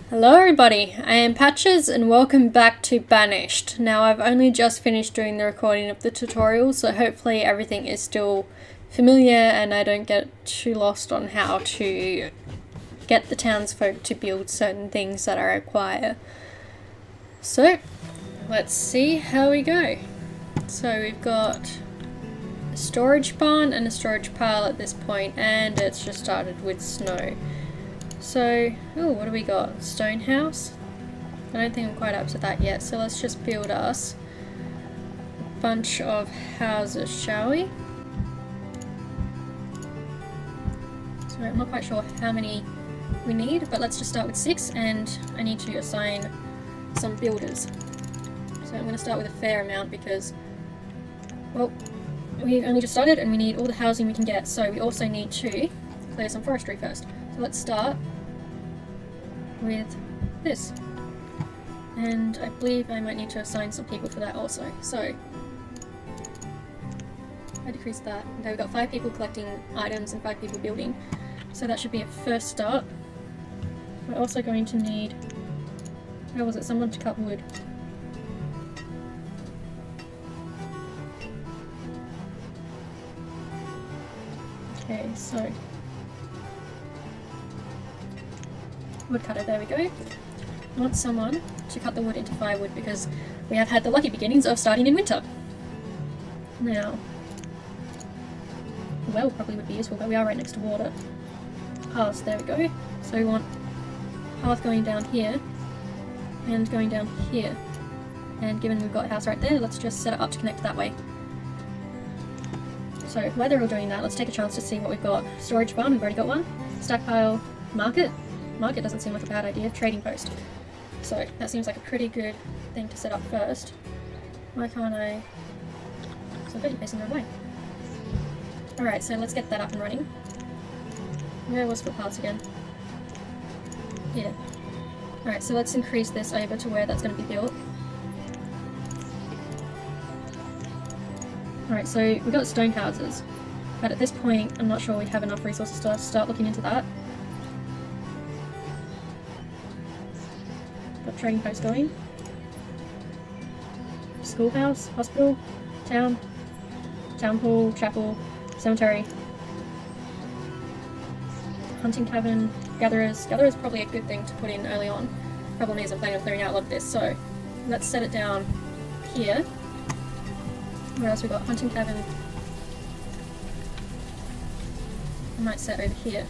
Hello everybody, I am Patches and welcome back to Banished. Now I've only just finished doing the recording of the tutorial, so hopefully everything is still familiar and I don't get too lost on how to get the townsfolk to build certain things that I require. So, let's see how we go. So we've got a storage barn and a storage pile at this point, and it's just started with snow. So, oh, what do we got? Stone house? I don't think I'm quite up to that yet, so let's just build us a bunch of houses, shall we? So I'm not quite sure how many we need, but let's just start with 6, and I need to assign some builders. So I'm going to start with a fair amount because, well, we've only just started and we need all the housing we can get, so we also need to clear some forestry first. So let's start with this, and I believe I might need to assign some people for that also. So I decrease that. Okay, we've got 5 people collecting items and 5 people building, so that should be a first start. We're also going to need, where was it, someone to cut wood. Okay, so woodcutter, there we go. I want someone to cut the wood into firewood because we have had the lucky beginnings of starting in winter. Now, a well probably would be useful, but we are right next to water. Paths, there we go. So we want path going down here and going down here. And given we've got a house right there, let's just set it up to connect that way. So while they're all doing that, let's take a chance to see what we've got. Storage barn, we've already got one. Stack pile, market. Market doesn't seem like a bad idea. Trading post. So that seems like a pretty good thing to set up first. Why can't I? So I'm facing the wrong way. Alright, so let's get that up and running. Where was footpaths again? Here. Alright, so let's increase this over to where that's going to be built. Alright, so we've got stone houses, but at this point I'm not sure we have enough resources to start looking into that. Got trading post going. Schoolhouse, hospital, town hall, chapel, cemetery, hunting cabin, gatherers. Gatherers is probably a good thing to put in early on. Problem is I'm planning on clearing out a lot of this, so let's set it down here. Where else we got? Hunting cabin. I might set over here.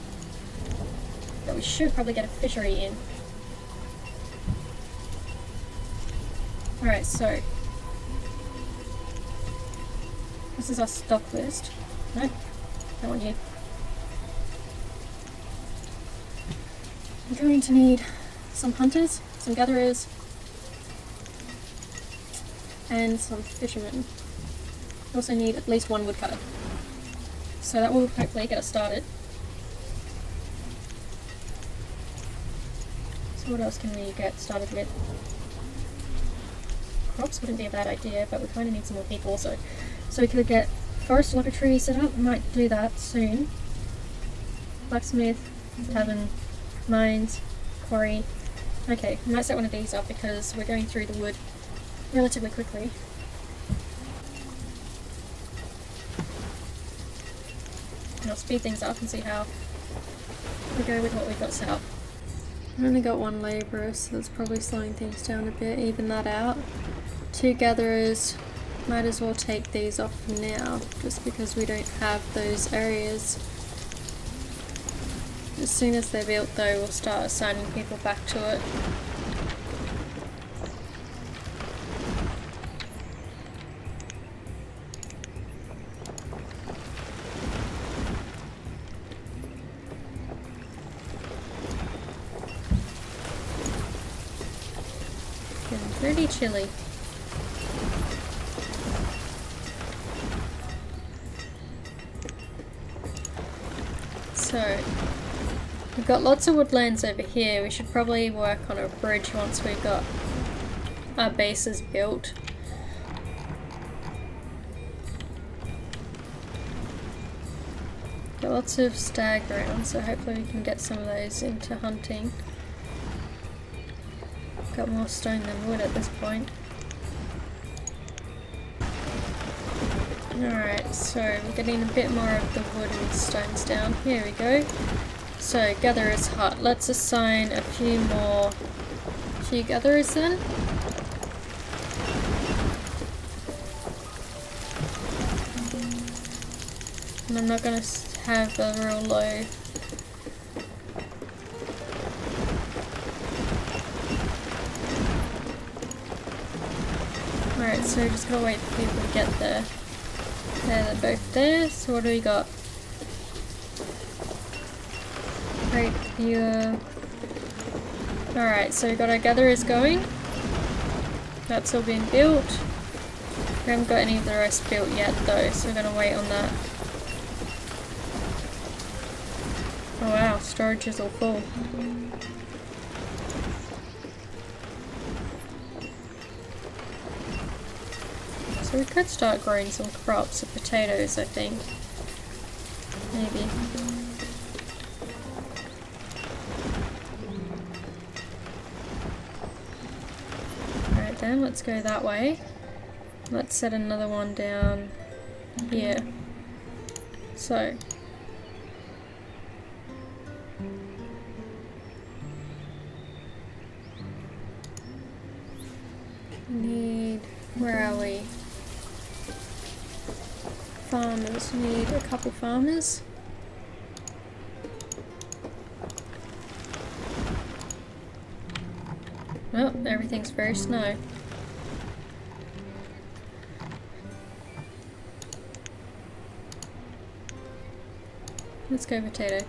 But we should probably get a fishery in. Alright, so this is our stock list. No, that one here. We're going to need some hunters, some gatherers, and some fishermen. We also need at least one woodcutter. So that will hopefully get us started. So what else can we get started with? Crops wouldn't be a bad idea, but we kind of need some more people also. So we could get forest laboratory set up. We might do that soon. Blacksmith, tavern, mines, quarry. Okay, we might set one of these up because we're going through the wood relatively quickly. And I'll speed things up and see how we go with what we've got set up. I've only got one labourer, so that's probably slowing things down a bit. Even that out. 2 gatherers. Might as well take these off for now, just because we don't have those areas. As soon as they're built though, we'll start assigning people back to it. Getting pretty chilly. So, we've got lots of woodlands over here. We should probably work on a bridge once we've got our bases built. Got lots of stag around, so hopefully we can get some of those into hunting. Got more stone than wood at this point. Alright, so we're getting a bit more of the wood and stones down. Here we go. So, gatherer's hut. Let's assign a few gatherers then. And I'm not going to have a real low. Alright, so we're just going to wait for people to get there. There, they're both there. So what do we got? Great viewer. Alright, so we've got our gatherers going. That's all been built. We haven't got any of the rest built yet though, so we're going to wait on that. Oh wow, storage is all full. So we could start growing some crops of potatoes, I think. Maybe. Alright then, let's go that way. Let's set another one down here. So. Where are we? Farmers. We need a couple farmers. Oh, everything's very snow. Let's go potato.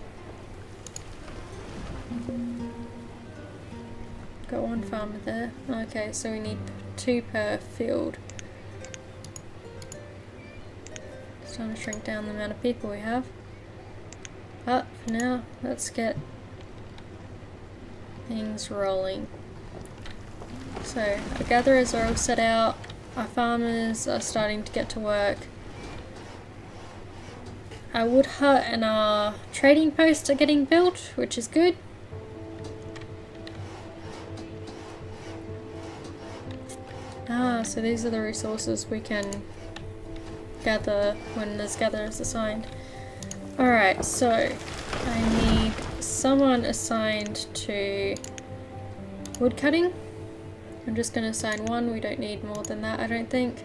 Got one farmer there. Okay, so we need 2 per field. It's time to shrink down the amount of people we have. But for now, let's get things rolling. So our gatherers are all set out. Our farmers are starting to get to work. Our wood hut and our trading post are getting built, which is good. So these are the resources we can gather when there's gatherers assigned. Alright, so I need someone assigned to wood cutting. I'm just going to assign one, we don't need more than that I don't think.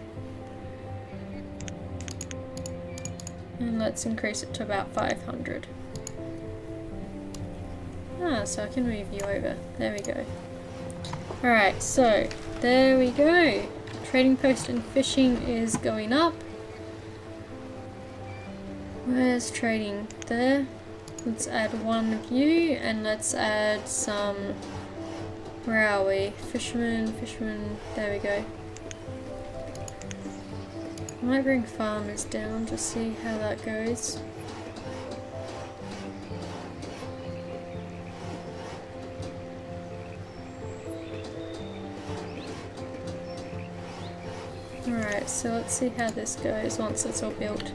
And let's increase it to about 500. So I can move you over. There we go. Alright, so there we go. Trading post and fishing is going up. Where's trading? There. Let's add one of you and let's add some. Where are we? Fishermen, there we go. I might bring farmers down to see how that goes. Alright, so let's see how this goes once it's all built.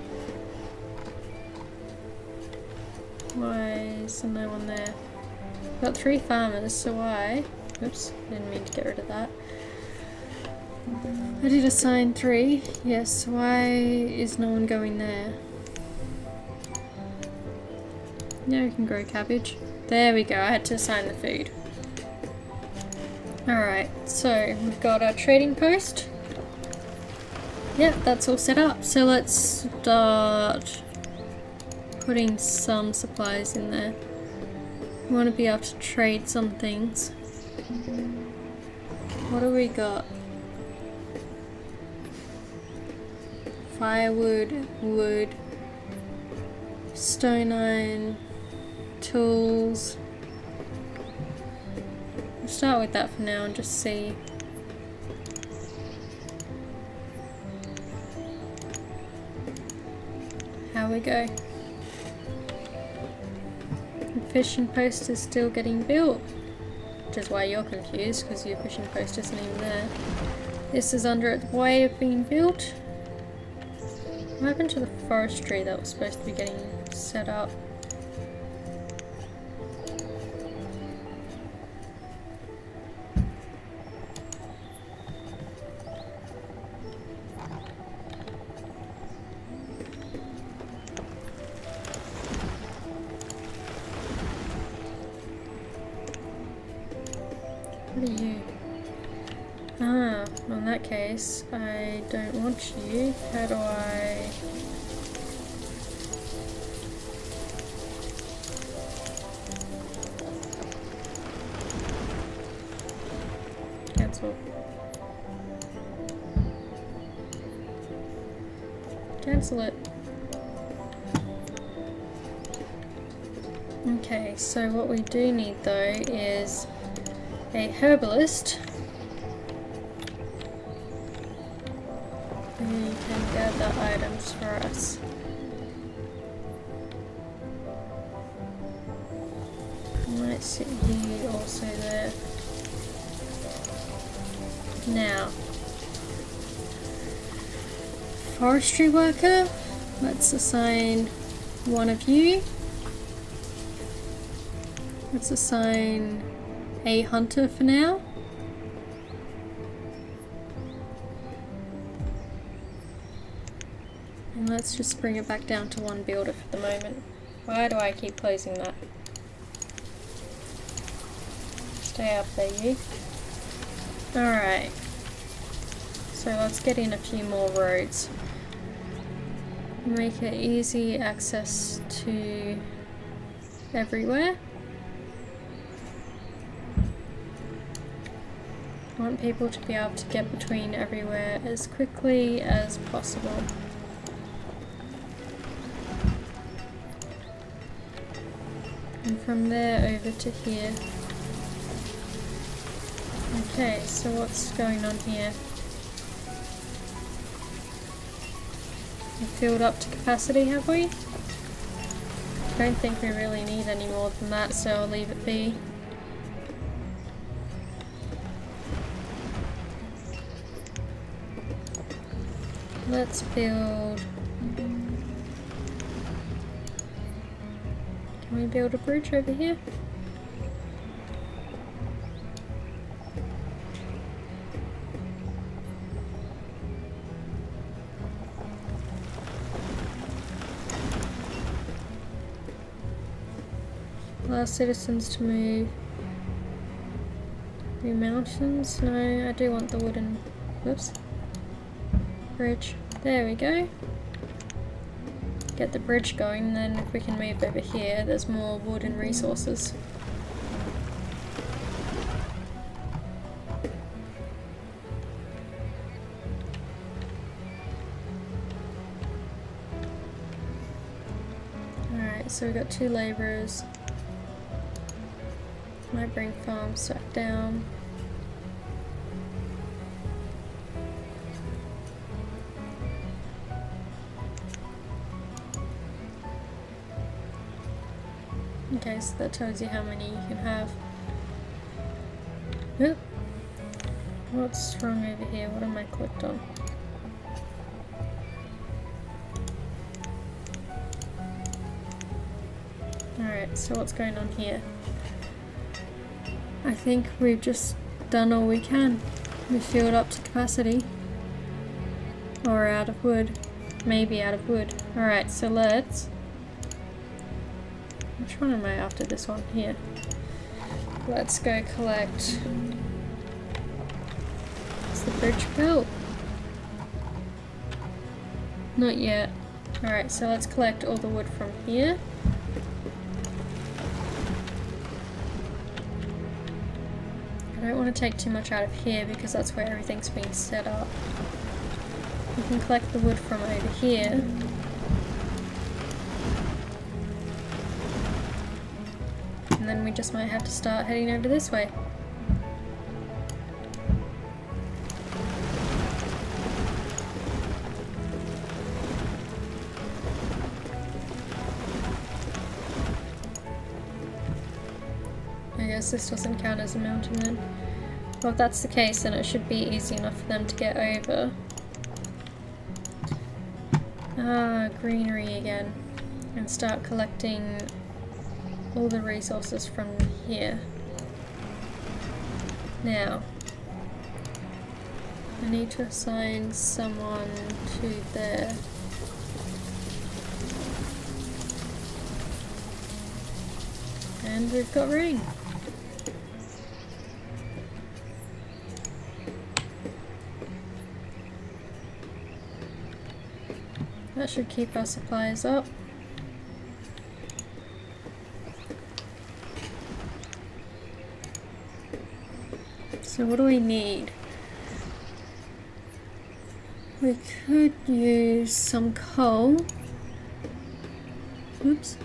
Why is there no one there? Got 3 farmers, so why? Oops, didn't mean to get rid of that. I did assign 3, yes, why is no one going there? Yeah, we can grow cabbage. There we go, I had to assign the food. Alright, so we've got our trading post. Yep, that's all set up. So let's start putting some supplies in there. We want to be able to trade some things. What do we got? Firewood, wood, stone iron, tools. We'll start with that for now and just see. How we go. The fishing post is still getting built, which is why you're confused because your fishing post isn't even there. This is under its way of being built. What happened to the forestry that was supposed to be getting set up? What are you? Ah, well, in that case, I don't want you. How do I... Cancel. Cancel it. Okay, so what we do need though is a herbalist who can gather items for us. Might sit here also there. Now, forestry worker, let's assign one of you. Let's assign a hunter for now. And let's just bring it back down to one builder for the moment. Why do I keep closing that? Stay up there, you. Alright. So let's get in a few more roads. Make it easy access to everywhere. I want people to be able to get between everywhere as quickly as possible. And from there over to here. Okay, so what's going on here? We've filled up to capacity, have we? I don't think we really need any more than that, so I'll leave it be. Let's build... Can we build a bridge over here? Allow citizens to move. New mountains? No, I do want the wooden... Whoops. Bridge. There we go. Get the bridge going, then if we can move over here, there's more wood and resources. Alright, so we've got 2 labourers. Might bring farms back down. Okay, so that tells you how many you can have. Oop. What's wrong over here? What am I clicked on? Alright, so what's going on here? I think we've just done all we can. We filled up to capacity. Or out of wood. Maybe out of wood. Alright, so let's... Which one am I after? This one here. Let's go collect... Is the bridge built? Not yet. Alright, so let's collect all the wood from here. I don't want to take too much out of here because that's where everything's being set up. We can collect the wood from over here. And then we just might have to start heading over this way. I guess this doesn't count as a mountain then. Well, if that's the case, then it should be easy enough for them to get over. Ah, greenery again. And start collecting all the resources from here. Now, I need to assign someone to there. And we've got rain. That should keep our supplies up. So what do we need? We could use some coal. Oops.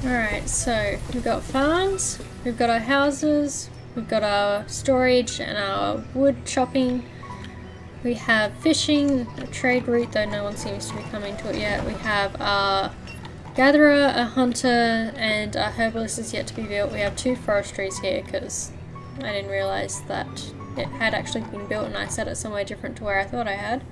Alright, so we've got farms, we've got our houses, we've got our storage and our wood chopping. We have fishing, a trade route, though no one seems to be coming to it yet. We have our gatherer, a hunter, and our herbalist is yet to be built. We have 2 forestries here because I didn't realise that it had actually been built and I set it somewhere different to where I thought I had.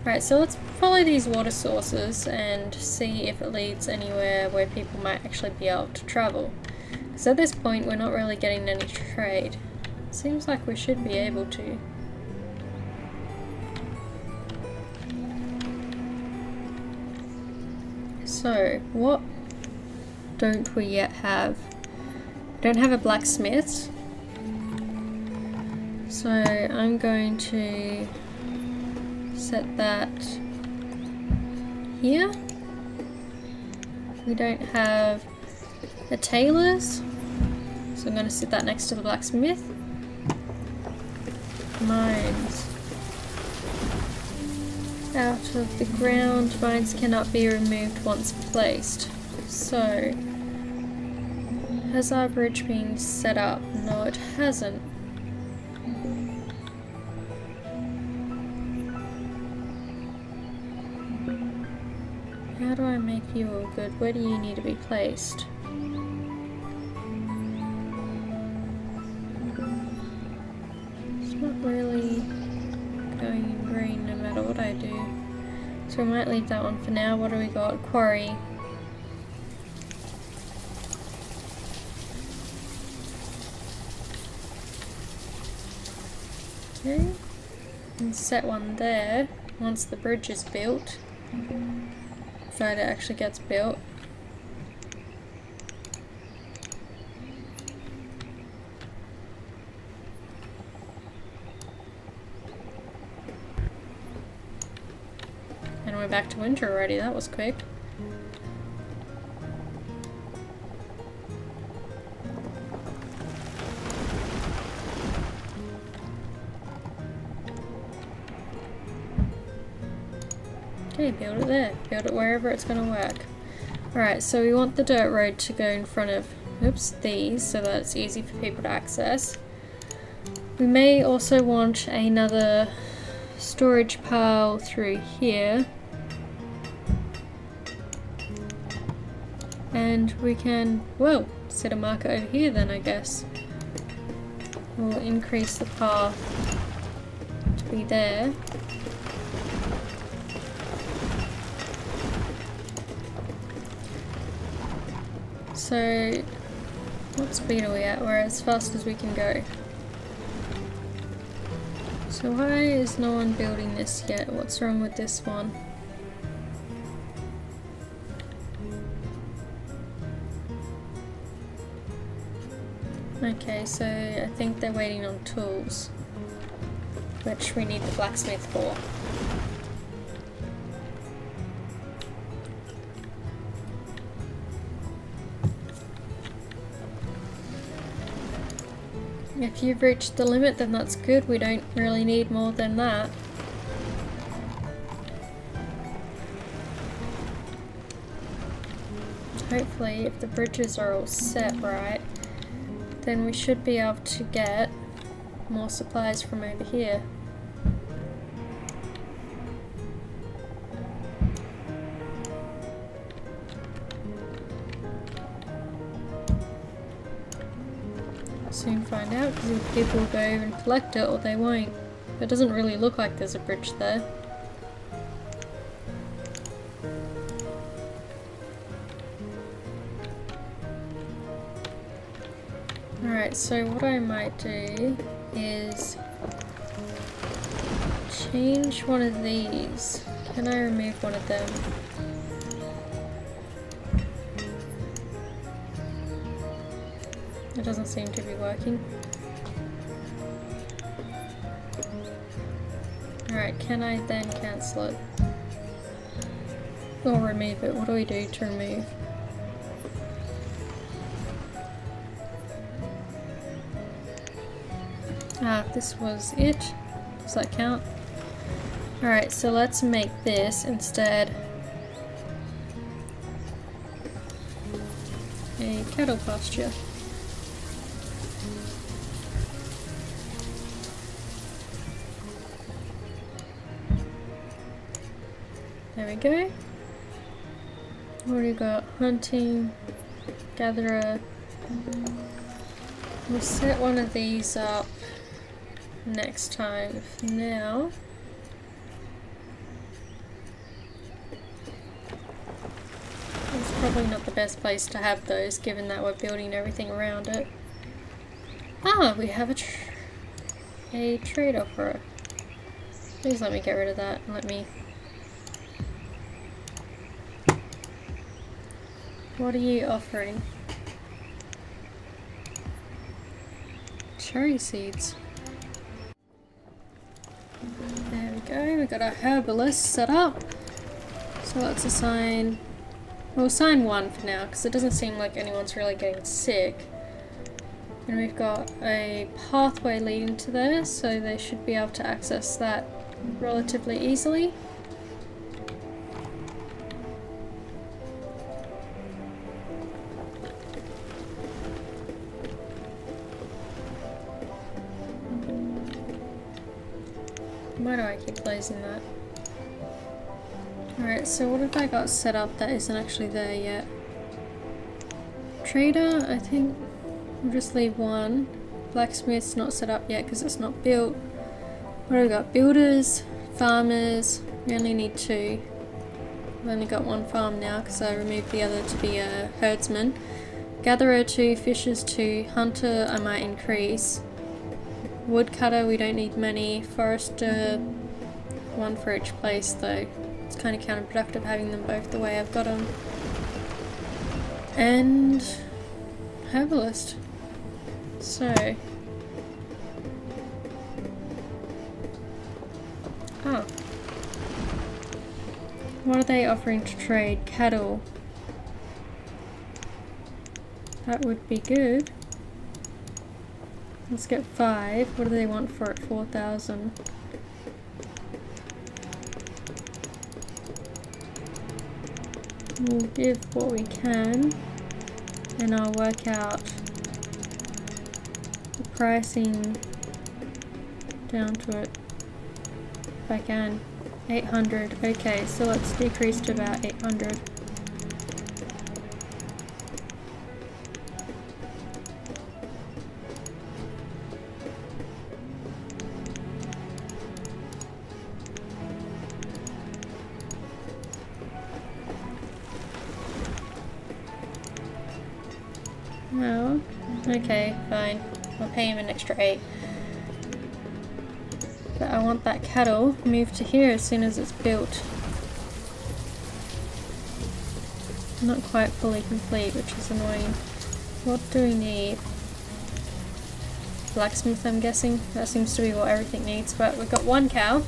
Right, so let's follow these water sources and see if it leads anywhere where people might actually be able to travel. Because at this point we're not really getting any trade. Seems like we should be able to. So, what don't we yet have? We don't have a blacksmith. So I'm going to set that here. We don't have a tailor's, so I'm going to sit that next to the blacksmith. Mines. Out of the ground, mines cannot be removed once placed. So, has our bridge been set up? No, it hasn't. How do I make you all good? Where do you need to be placed? It's not really going in green no matter what I do. So we might leave that one for now. What do we got? Quarry. Okay. And set one there once the bridge is built. Provided it actually gets built. And we're back to winter already, that was quick. Okay, build it there. Build it wherever it's going to work. Alright, so we want the dirt road to go in front of, these, so that it's easy for people to access. We may also want another storage pile through here. And we can, well, set a marker over here then, I guess. We'll increase the path to be there. So, what speed are we at? We're as fast as we can go. So why is no one building this yet? What's wrong with this one? Okay, so I think they're waiting on tools, which we need the blacksmith for. If you've reached the limit, then that's good. We don't really need more than that. Hopefully, if the bridges are all set right, then we should be able to get more supplies from over here. find out, because people will go over and collect it or they won't. It doesn't really look like there's a bridge there. Alright, so what I might do is change one of these. Can I remove one of them? It doesn't seem to be working. Alright, can I then cancel it? Or remove it? What do we do to remove? Ah, this was it. Does that count? Alright, so let's make this instead a cattle pasture. There we go. What do we got? Hunting, gatherer. We'll set one of these up next time. For now, it's probably not the best place to have those, given that we're building everything around it. Ah, we have a trade offer. Please let me get rid of that and let me... What are you offering? Cherry seeds. There we go, we got our herbalist set up. So let's assign... We'll assign one for now, because it doesn't seem like anyone's really getting sick. And we've got a pathway leading to there, so they should be able to access that relatively easily. Why do I keep blazing that? Alright, so what have I got set up that isn't actually there yet? Trader, I think we'll just leave one. Blacksmith's not set up yet because it's not built. What have we got? Builders, farmers, we only need 2. I've only got 1 farm now because I removed the other to be a herdsman. Gatherer 2, fishers 2, hunter I might increase. Woodcutter, we don't need many. Forester, 1 for each place though. It's kind of counterproductive having them both the way I've got them. And herbalist. So. Oh. What are they offering to trade? Cattle. That would be good. Let's get 5. What do they want for it? 4,000. We'll give what we can, and I'll work out the pricing down to it if I can. 800. Okay, so let's decrease to about 800. No. Okay, fine. I'll pay him an extra 8. But I want that cattle moved to here as soon as it's built. Not quite fully complete, which is annoying. What do we need? Blacksmith, I'm guessing. That seems to be what everything needs. But we've got 1 cow,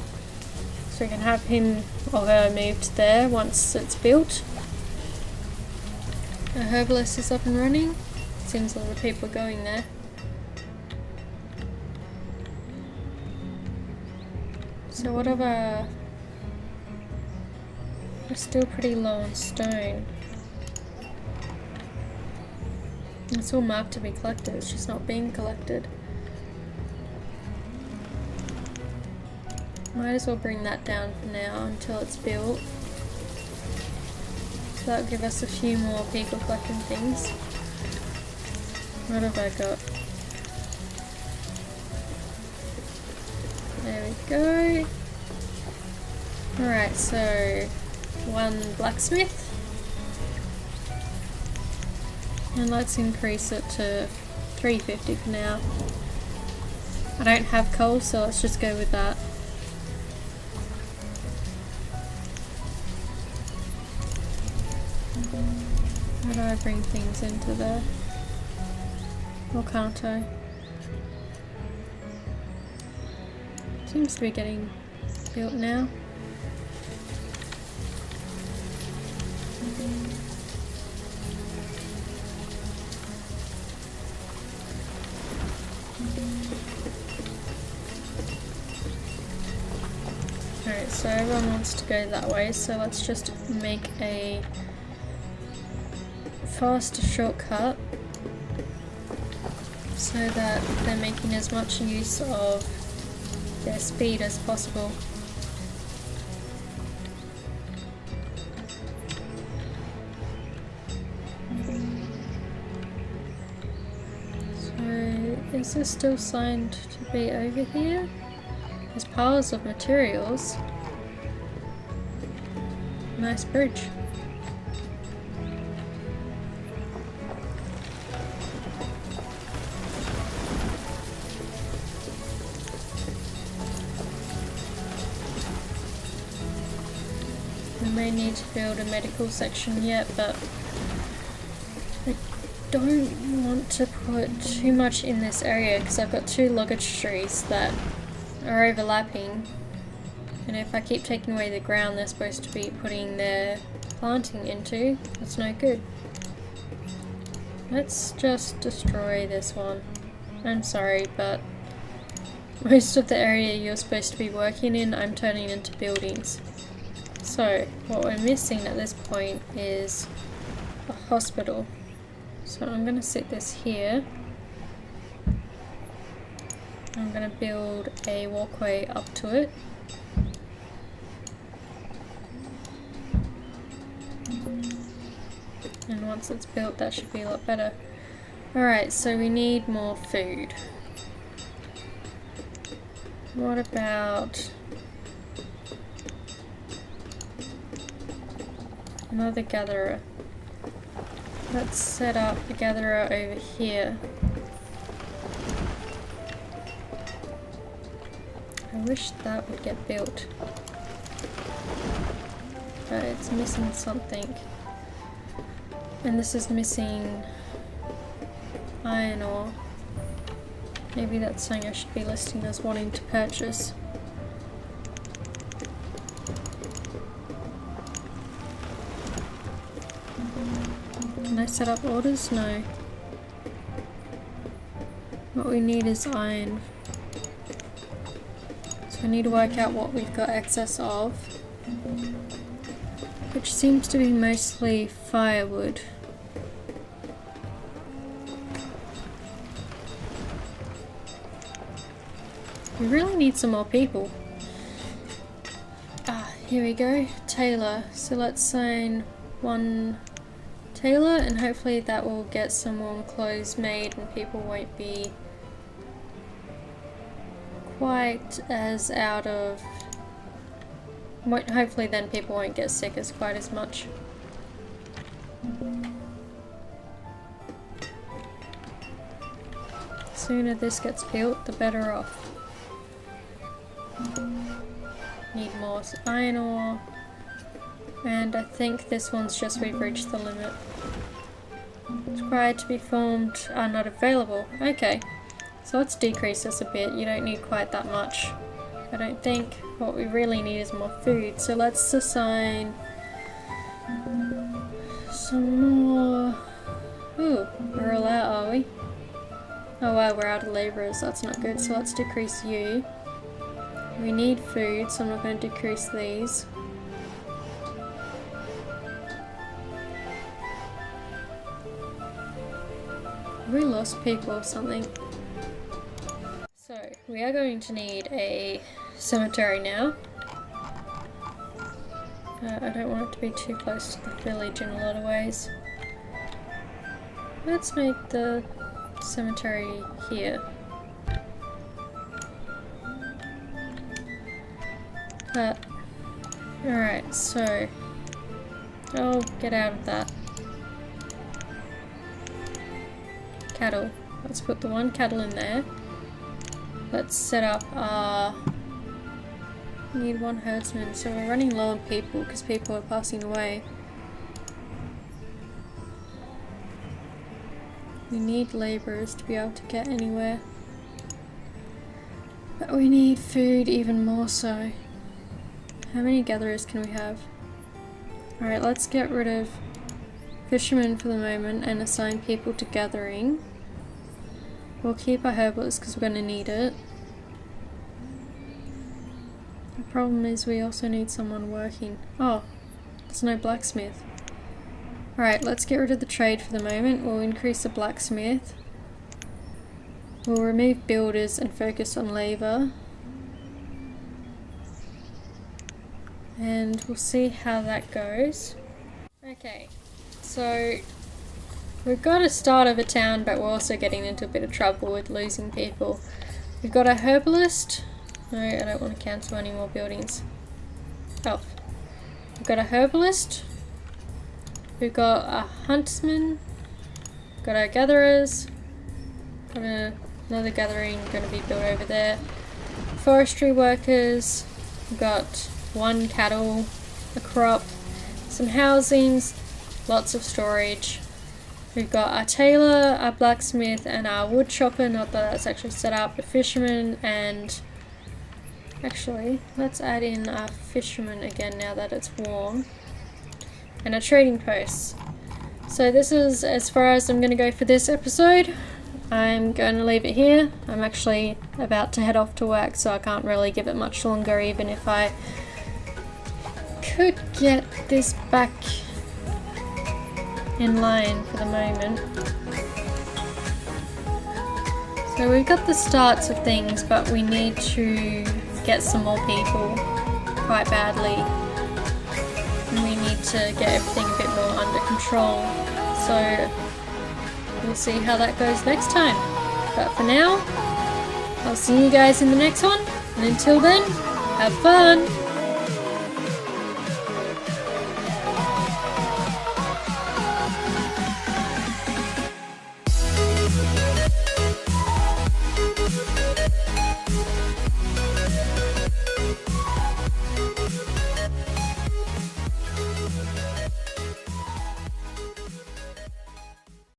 so we can have him or her moved there once it's built. Our herbalist is up and running. Seems a lot of people are going there. So what of we're still pretty low on stone. It's all marked to be collected, it's just not being collected. Might as well bring that down for now until it's built. So that'll give us a few more people collecting things. What have I got? There we go. Alright, so 1 blacksmith. And let's increase it to 350 for now. I don't have coal, so let's just go with that. How do I bring things into there? Or can't I? Seems to be getting built now. Alright, so everyone wants to go that way, so let's just make a faster shortcut so that they're making as much use of their speed as possible. So, is this still signed to be over here? There's piles of materials. Nice bridge. We may need to build a medical section yet, but I don't want to put too much in this area because I've got 2 luggage trees that are overlapping, and if I keep taking away the ground they're supposed to be putting their planting into, that's no good. Let's just destroy this one. I'm sorry, but most of the area you're supposed to be working in I'm turning into buildings. So what we're missing at this point is a hospital. So I'm going to sit this here. I'm going to build a walkway up to it. And once it's built that should be a lot better. Alright, so we need more food. What about another gatherer? Let's set up a gatherer over here. I wish that would get built. But it's missing something. And this is missing iron ore. Maybe that's something I should be listing as wanting to purchase. Can I set up orders? No. What we need is iron. So I need to work out what we've got excess of, which seems to be mostly firewood. We really need some more people. Ah, here we go. Tailor. So let's sign 1 tailor and hopefully that will get some warm clothes made and people won't be quite as out of... Hopefully then people won't get sick as quite as much. The sooner this gets built, the better off. Need more iron ore. And I think this one's just we've reached the limit. Required to be formed are not available. Okay. So let's decrease this a bit. You don't need quite that much. I don't think. What we really need is more food. So let's assign some more. Ooh, we're all out, are we? Oh wow, we're out of labourers. That's not good. So let's decrease you. We need food, so I'm not going to decrease these. Have we lost people or something? So, we are going to need a cemetery now. I don't want it to be too close to the village in a lot of ways. Let's make the cemetery here. Alright, so I'll get out of that. Cattle. Let's put the one cattle in there. Let's set up need one herdsman, so we're running low on people because people are passing away. We need labourers to be able to get anywhere. But we need food even more so. How many gatherers can we have? Alright, let's get rid of fishermen for the moment and assign people to gathering. We'll keep our herbalists because we're going to need it. The problem is we also need someone working. Oh, there's no blacksmith. Alright, let's get rid of the trade for the moment. We'll increase the blacksmith. We'll remove builders and focus on labour. And we'll see how that goes. Okay, so we've got a start of a town, but we're also getting into a bit of trouble with losing people. We've got a herbalist. No, I don't want to cancel any more buildings. Oh. We've got a herbalist. We've got a huntsman. We've got our gatherers. Got another gathering going to be built over there. Forestry workers. We've got one cattle, a crop, some housings, lots of storage. We've got our tailor, our blacksmith, and our wood chopper. Not that that's actually set up, a fisherman, and actually, let's add in our fisherman again now that it's warm. And a trading post. So this is as far as I'm going to go for this episode. I'm going to leave it here. I'm actually about to head off to work, so I can't really give it much longer, even if I could get this back in line for the moment. So we've got the starts of things, but we need to get some more people quite badly. And we need to get everything a bit more under control. So we'll see how that goes next time. But for now, I'll see you guys in the next one. And until then, have fun!